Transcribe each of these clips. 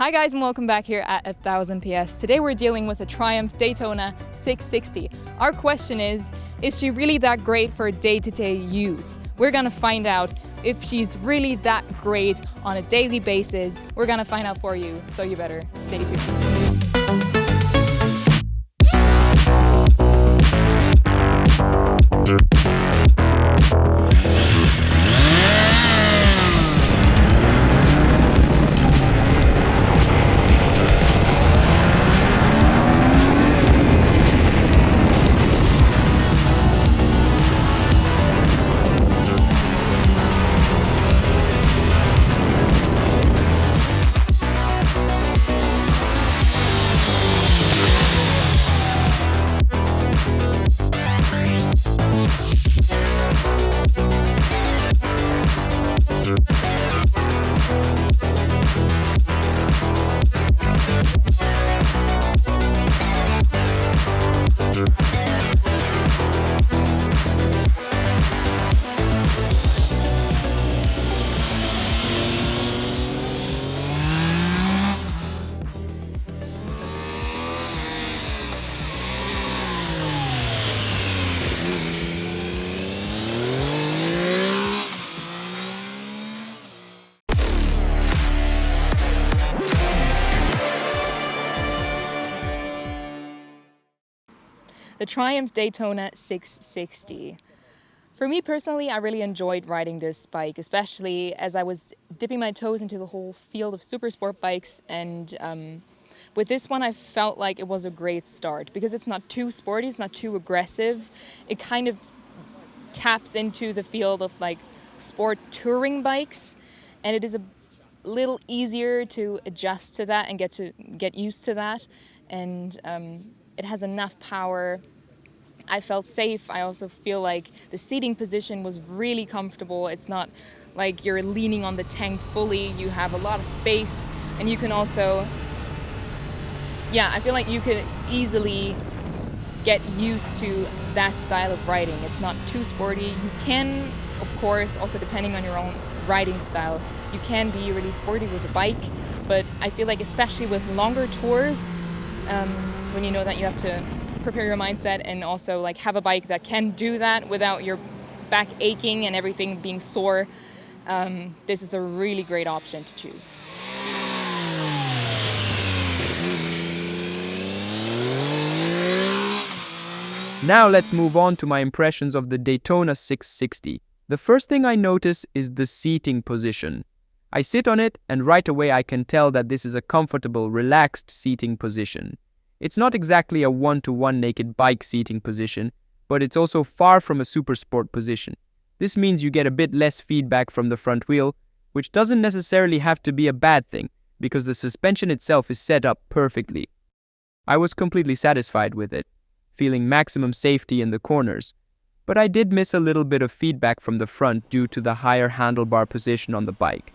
Hi guys and welcome back here at 1000 PS. Today we're dealing with a Triumph Daytona 660. Our question is she really that great for day-to-day use? We're gonna find out if she's really that great on a daily basis. We're gonna find out for you, so you better stay tuned. The Triumph Daytona 660. For me personally, I really enjoyed riding this bike, especially as I was dipping my toes into the whole field of supersport bikes, and with this one I felt like it was a great start because it's not too sporty, it's not too aggressive. It kind of taps into the field of like sport touring bikes, and it is a little easier to adjust to that and get used to that, and it has enough power. I felt safe. I also feel like the seating position was really comfortable. It's not like you're leaning on the tank fully. You have a lot of space, and you can also, I feel like you could easily get used to that style of riding. It's not too sporty. You can, of course, also depending on your own riding style, you can be really sporty with a bike, but I feel like especially with longer tours, when you know that you have to prepare your mindset and also like have a bike that can do that without your back aching and everything being sore, this is a really great option to choose. Now let's move on to my impressions of the Daytona 660. The first thing I notice is the seating position. I sit on it and right away I can tell that this is a comfortable, relaxed seating position. It's not exactly a one-to-one naked bike seating position, but it's also far from a super sport position. This means you get a bit less feedback from the front wheel, which doesn't necessarily have to be a bad thing, because the suspension itself is set up perfectly. I was completely satisfied with it, feeling maximum safety in the corners, but I did miss a little bit of feedback from the front due to the higher handlebar position on the bike.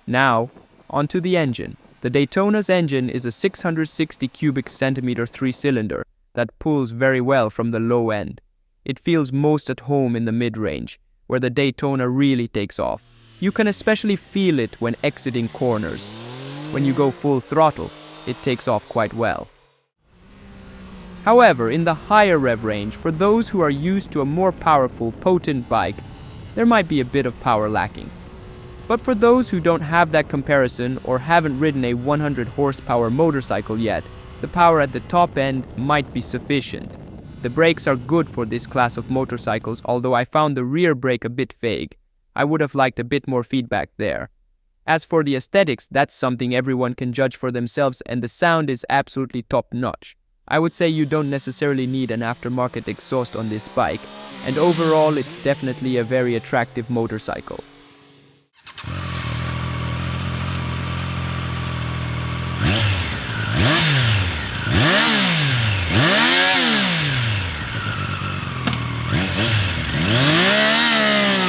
Now, onto the engine. The Daytona's engine is a 660 cubic centimeter 3-cylinder that pulls very well from the low end. It feels most at home in the mid-range, where the Daytona really takes off. You can especially feel it when exiting corners. When you go full throttle, it takes off quite well. However, in the higher rev range, for those who are used to a more powerful, potent bike, there might be a bit of power lacking. But for those who don't have that comparison or haven't ridden a 100 horsepower motorcycle yet, the power at the top end might be sufficient. The brakes are good for this class of motorcycles, although I found the rear brake a bit vague. I would have liked a bit more feedback there. As for the aesthetics, that's something everyone can judge for themselves, and the sound is absolutely top-notch. I would say you don't necessarily need an aftermarket exhaust on this bike, and overall it's definitely a very attractive motorcycle.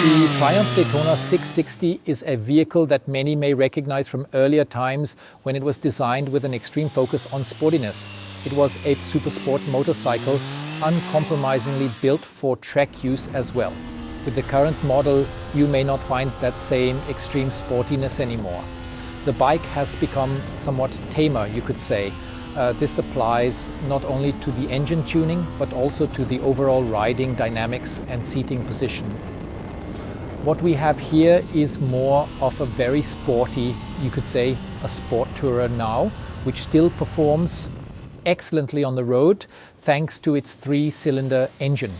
The Triumph Daytona 660 is a vehicle that many may recognize from earlier times when it was designed with an extreme focus on sportiness. It was a supersport motorcycle, uncompromisingly built for track use as well. With the current model, you may not find that same extreme sportiness anymore. the bike has become somewhat tamer, you could say. This applies not only to the engine tuning, but also to the overall riding dynamics and seating position. What we have here is more of a very sporty, you could say, a sport tourer now, which still performs excellently on the road thanks to its 3-cylinder engine.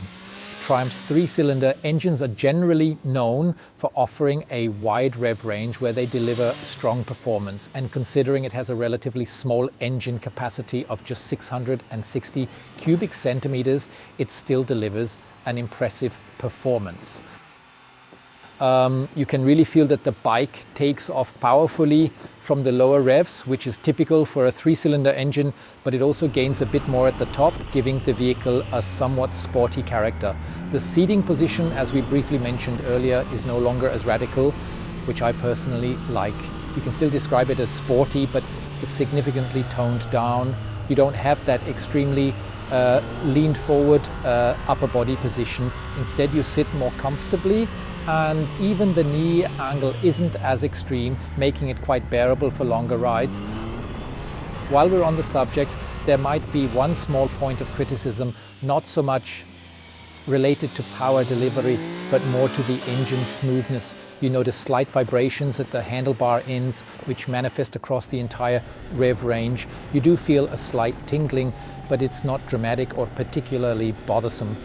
Triumph's 3-cylinder engines are generally known for offering a wide rev range where they deliver strong performance, and considering it has a relatively small engine capacity of just 660 cubic centimeters, it still delivers an impressive performance. You can really feel that the bike takes off powerfully from the lower revs, which is typical for a 3-cylinder engine, but it also gains a bit more at the top, giving the vehicle a somewhat sporty character. The seating position, as we briefly mentioned earlier, is no longer as radical, which I personally like. You can still describe it as sporty, but it's significantly toned down. You don't have that extremely leaned forward upper body position. Instead, you sit more comfortably, and even the knee angle isn't as extreme, making it quite bearable for longer rides. While we're on the subject, there might be one small point of criticism, not so much related to power delivery, but more to the engine smoothness. You notice slight vibrations at the handlebar ends, which manifest across the entire rev range. You do feel a slight tingling, but it's not dramatic or particularly bothersome.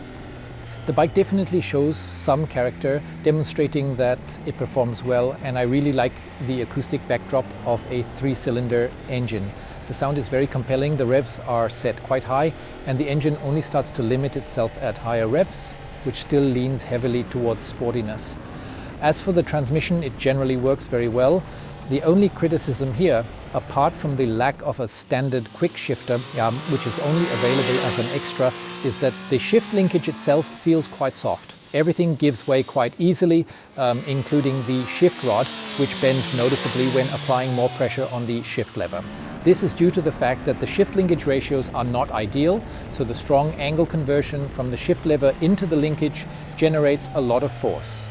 The bike definitely shows some character, demonstrating that it performs well, and I really like the acoustic backdrop of a 3-cylinder engine. The sound is very compelling, the revs are set quite high, and the engine only starts to limit itself at higher revs, which still leans heavily towards sportiness. As for the transmission, it generally works very well. The only criticism here, apart from the lack of a standard quick shifter, which is only available as an extra, is that the shift linkage itself feels quite soft. Everything gives way quite easily, including the shift rod, which bends noticeably when applying more pressure on the shift lever. This is due to the fact that the shift linkage ratios are not ideal, so the strong angle conversion from the shift lever into the linkage generates a lot of force.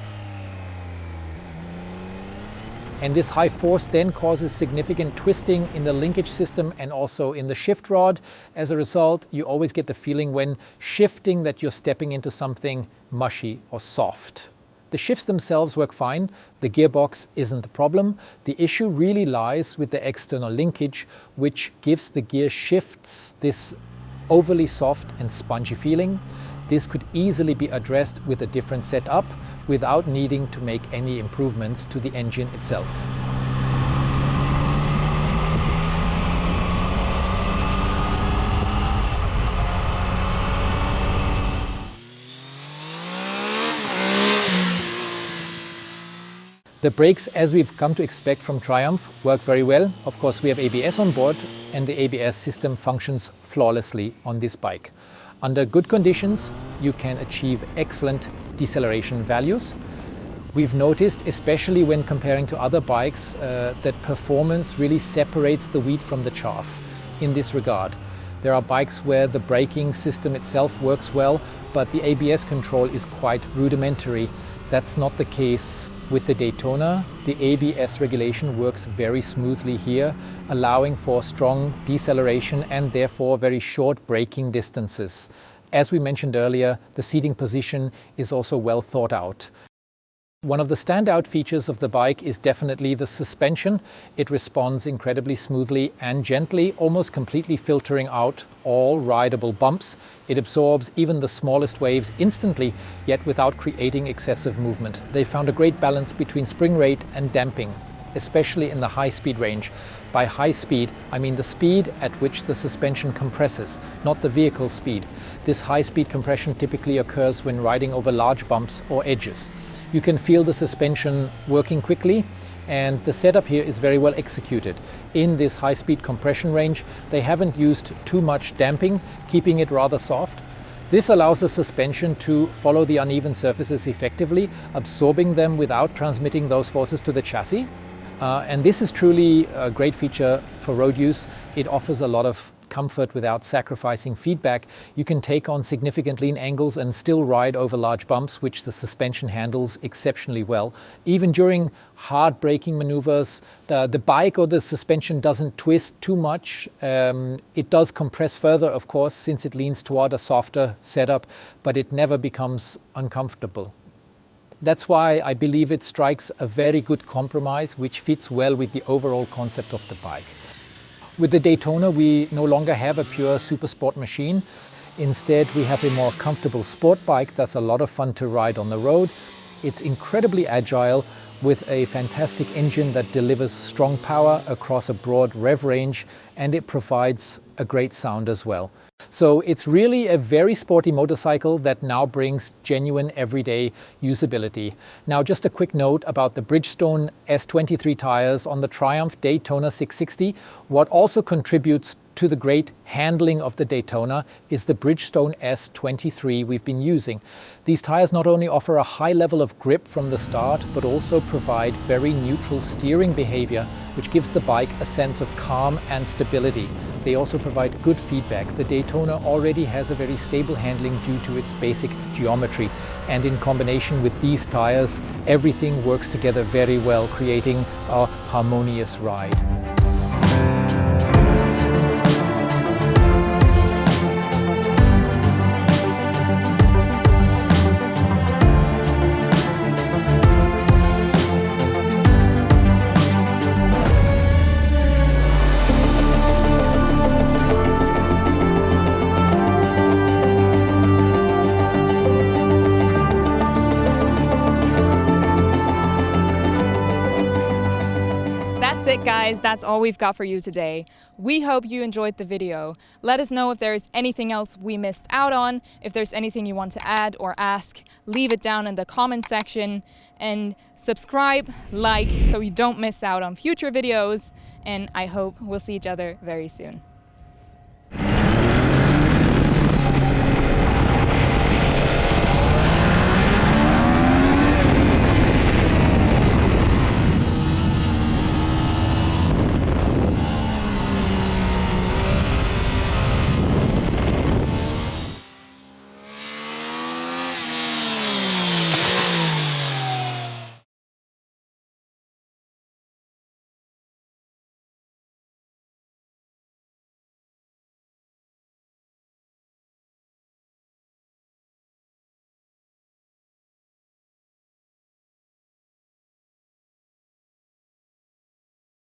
And this high force then causes significant twisting in the linkage system and also in the shift rod. As a result, you always get the feeling when shifting that you're stepping into something mushy or soft. The shifts themselves work fine. The gearbox isn't a problem. The issue really lies with the external linkage, which gives the gear shifts this overly soft and spongy feeling. This could easily be addressed with a different setup without needing to make any improvements to the engine itself. The brakes, as we've come to expect from Triumph, work very well. Of course, we have ABS on board, and the ABS system functions flawlessly on this bike. Under good conditions, you can achieve excellent deceleration values. We've noticed, especially when comparing to other bikes, that performance really separates the wheat from the chaff in this regard. There are bikes where the braking system itself works well, but the ABS control is quite rudimentary. That's not the case with the Daytona. The ABS regulation works very smoothly here, allowing for strong deceleration and therefore very short braking distances. As we mentioned earlier, the seating position is also well thought out. One of the standout features of the bike is definitely the suspension. It responds incredibly smoothly and gently, almost completely filtering out all rideable bumps. It absorbs even the smallest waves instantly, yet without creating excessive movement. They found a great balance between spring rate and damping, especially in the high-speed range. By high speed, I mean the speed at which the suspension compresses, not the vehicle speed. This high-speed compression typically occurs when riding over large bumps or edges. You can feel the suspension working quickly, and the setup here is very well executed. In this high-speed compression range, they haven't used too much damping, keeping it rather soft. This allows the suspension to follow the uneven surfaces effectively, absorbing them without transmitting those forces to the chassis. And this is truly a great feature for road use. It offers a lot of comfort without sacrificing feedback. You can take on significant lean angles and still ride over large bumps, which the suspension handles exceptionally well. Even during hard braking maneuvers, the bike or the suspension doesn't twist too much. It does compress further, of course, since it leans toward a softer setup, but it never becomes uncomfortable. That's why I believe it strikes a very good compromise, which fits well with the overall concept of the bike. With the Daytona, we no longer have a pure super sport machine. Instead, we have a more comfortable sport bike that's a lot of fun to ride on the road. It's incredibly agile with a fantastic engine that delivers strong power across a broad rev range, and it provides a great sound as well. So it's really a very sporty motorcycle that now brings genuine everyday usability. Now, just a quick note about the Bridgestone S23 tires on the Triumph Daytona 660. What also contributes to the great handling of the Daytona is the Bridgestone S23 we've been using. These tires not only offer a high level of grip from the start, but also provide very neutral steering behavior, which gives the bike a sense of calm and stability. They also provide good feedback. The Daytona already has a very stable handling due to its basic geometry. And in combination with these tires, everything works together very well, creating a harmonious ride. That's it, guys. That's all we've got for you today. We hope you enjoyed the video. Let us know if there's anything else we missed out on. If there's anything you want to add or ask, leave it down in the comment section. And subscribe, like, so you don't miss out on future videos. And I hope we'll see each other very soon.